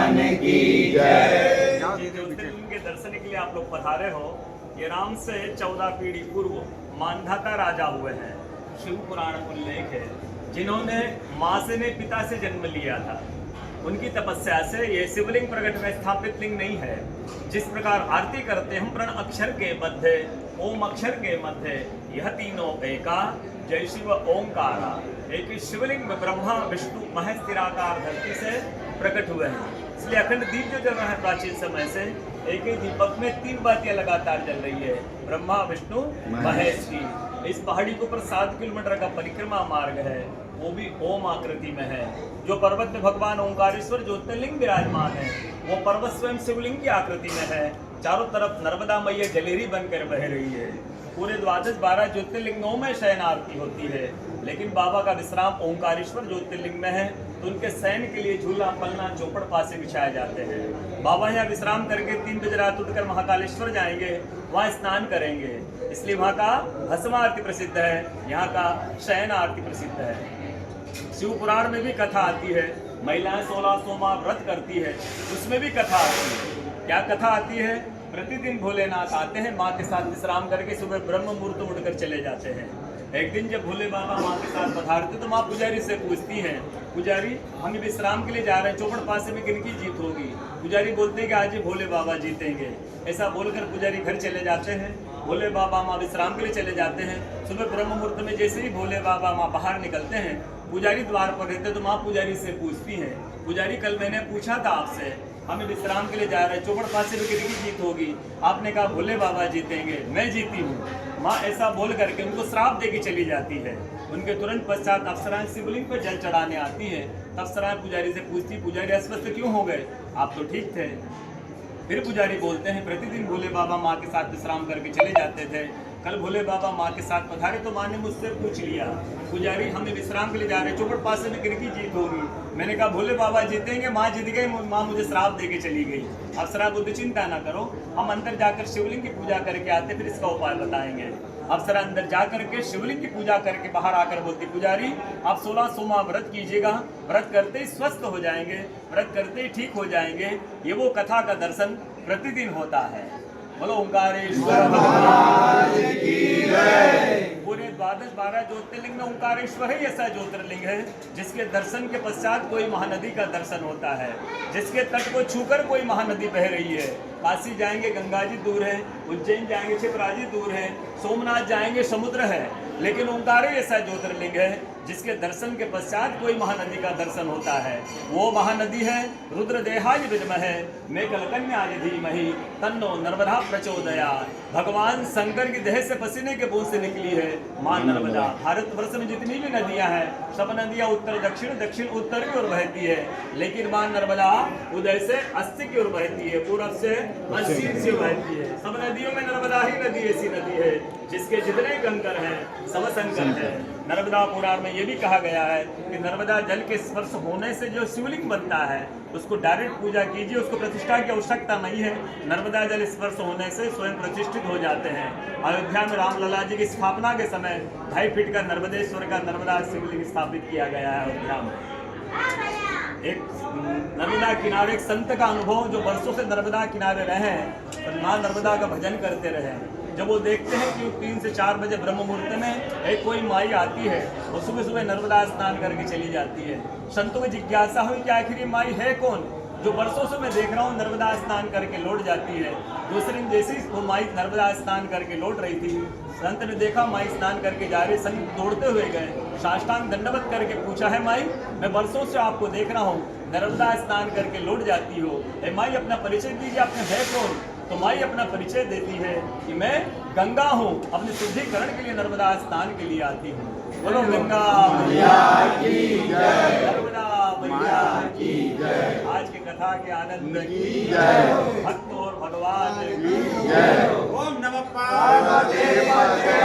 भगवान की जय। ज्योतिर्लिंग के दर्शन के लिए आप लोग पधारे हो। ये राम से 14 पीढ़ी पूर्व मांधाता राजा हुए हैं, शिव पुराण में उल्लेख है, जिन्होंने माँ से ने पिता से जन्म लिया था। उनकी तपस्या से ये शिवलिंग प्रकट में स्थापित लिंग नहीं है। जिस प्रकार आरती करते हम प्रण अक्षर के मध्य, ओम अक्षर के मध्य, यह तीनों एका, जय शिव ओंकारा। एक ही शिवलिंग में ब्रह्मा विष्णु महेश निराकार धरती से प्रकट हुए हैं। इसलिए अखंड दीप जो जल रहा है प्राचीन समय से, एक ही दीपक में 3 बातियां लगातार जल रही है, ब्रह्मा विष्णु महेश की। इस पहाड़ी के ऊपर 7 किलोमीटर का परिक्रमा मार्ग है, वो भी ओम आकृति में है। जो पर्वत में भगवान ओंकारेश्वर ज्योतिर्लिंग विराजमान है, वो पर्वत स्वयं शिवलिंग की आकृति में है। चारों तरफ नर्मदा मैया जलेरी बनकर बह रही है। पूरे 12 ज्योतिर्लिंगों में शयन आरती होती है, लेकिन बाबा का विश्राम ओंकारेश्वर ज्योतिर्लिंग में है, तो उनके शयन के लिए झूला पलना चौपड़ पासे बिछाए जाते हैं। बाबा यहाँ विश्राम करके 3 बजे रात उठकर महाकालेश्वर जाएंगे, वहाँ स्नान करेंगे, इसलिए वहाँ का भस्म आरती प्रसिद्ध है, यहाँ का शयन आरती प्रसिद्ध है। शिव पुराण में भी कथा आती है, महिलाएं 16 सोमवार व्रत करती है, उसमें भी कथा आती है। क्या कथा आती है? प्रतिदिन भोलेनाथ आते हैं, माँ के साथ विश्राम करके सुबह ब्रह्म मुहूर्त उठकर चले जाते हैं। एक दिन जब भोले बाबा माँ के साथ पधारते तो माँ पुजारी से पूछती हैं, पुजारी हम विश्राम के लिए जा रहे हैं, चौपड़ पासे में किनकी जीत होगी? पुजारी बोलते हैं कि आज ही भोले बाबा जीतेंगे। ऐसा बोलकर पुजारी घर चले जाते हैं। भोले बाबा माँ विश्राम के लिए चले जाते हैं। सुबह ब्रह्म मुहूर्त में जैसे ही भोले बाबा माँ बाहर निकलते हैं, पुजारी द्वार पर रहते तो माँ पुजारी से पूछती हैं, पुजारी कल मैंने पूछा था आपसे, हमें विश्राम के लिए जा रहे हैं, चौपड़ पासे में किसकी जीत होगी? आपने कहा भोले बाबा जीतेंगे, मैं जीती हूँ। माँ ऐसा बोल करके उनको श्राप दे के चली जाती है। उनके तुरंत पश्चात अप्सराएं शिवलिंग पर जल चढ़ाने आती है। अप्सराएं पुजारी से पूछती, पुजारी अस्वस्थ क्यों हो गए? आप तो ठीक थे। फिर पुजारी बोलते हैं, प्रतिदिन भोले बाबा माँ के साथ विश्राम करके चले जाते थे, कल भोले बाबा माँ के साथ पधारे तो माँ ने मुझसे पूछ लिया, पुजारी हमें विश्राम के लिए जा रहे हैं, चौपड़ पासे में किनकी जीत होगी? मैंने कहा भोले बाबा जीतेंगे, माँ जीत गई, माँ मुझे श्राप दे के चली गई। अप्सरा बुद्ध चिंता ना करो, हम अंदर जाकर शिवलिंग की पूजा करके आते, फिर इसका उपाय बताएंगे। अप्सरा अंदर जा करके शिवलिंग की पूजा करके बाहर आकर बोलती, पुजारी आप 16 सोमवार व्रत कीजिएगा, व्रत करते ही स्वस्थ हो जाएंगे, व्रत करते ही ठीक हो जाएंगे। ये वो कथा का दर्शन प्रतिदिन होता है। बोलो ओंकारेश्वर भगवान की जय। पूरे 12 ज्योतिर्लिंग में ओंकारेश्वर ही ऐसा ज्योतिर्लिंग है जिसके दर्शन के पश्चात कोई महानदी का दर्शन होता है, जिसके तट को छूकर कोई महानदी बह रही है। काशी जाएंगे गंगा जी दूर है, उज्जैन जाएंगे क्षिप्रा जी दूर है, सोमनाथ जाएंगे समुद्र है, लेकिन ओंकार ही ऐसा ज्योतिर्लिंग है जिसके दर्शन के पश्चात कोई महानदी का दर्शन होता है। वो महानदी है रुद्रदेहाय विद्महे मैं कलकन्या धीमहि तन्नो नर्मदा प्रचोदयात्। भगवान शंकर की देह से पसीने के बूंद से निकली है माँ नर्मदा। भारतवर्ष में जितनी भी नदियां हैं, सब नदियां उत्तर दक्षिण दक्षिण उत्तर की ओर बहती है, लेकिन माँ नर्मदा उदय से अस्सी की ओर बहती है, पूरब से पश्चिम से बहती है। सब नदियों में नर्मदा ही नदी ऐसी नदी है जिसके जितने कंकर हैं सब शंकर है। नर्मदा पुराण में ये भी कहा गया है कि नर्मदा जल के स्पर्श होने से जो शिवलिंग बनता है उसको डायरेक्ट पूजा कीजिए, उसको प्रतिष्ठा की आवश्यकता नहीं है। नर्मदा जल स्पर्श होने से स्वयं प्रतिष्ठित हो जाते हैं। अयोध्या में रामलला जी की स्थापना के समय 2.5 फीट का नर्मदेश्वर का नर्मदा शिवलिंग स्थापित किया गया है अयोध्या में। एक नर्मदा किनारे एक संत का अनुभव, जो वर्षों से नर्मदा किनारे रहे और माँ नर्मदा का भजन करते रहे, जब वो देखते हैं कि 3 से 4 बजे ब्रह्म मुहूर्त में एक कोई माई आती है और सुबह सुबह नर्मदा स्नान करके चली जाती है। संतों की जिज्ञासा हुई कि आखिर ये माई है कौन जो वर्षों से मैं देख रहा हूँ नर्मदा स्नान करके लौट जाती है। दूसरे दिन जैसे ही वो माई नर्मदा स्नान करके लौट रही थी, संत ने देखा माई स्नान करके जा रही, संत दौड़ते हुए गए, साष्टांग दंडवत करके पूछा, है माई मैं वर्षों से आपको देख रहा हूँ, नर्मदा स्नान करके लौट जाती हो, माई अपना परिचय दीजिए, आपने है कौन? तो माई अपना परिचय देती है कि मैं गंगा हूँ, अपने शुद्धिकरण के लिए नर्मदा स्नान के लिए आती हूँ। बोलो गंगा मैया की जय, नर्मदा मैया की जय। आज की कथा के आनंद की जय, भक्त और भगवान की जय। ओम नमः पार्वती पते।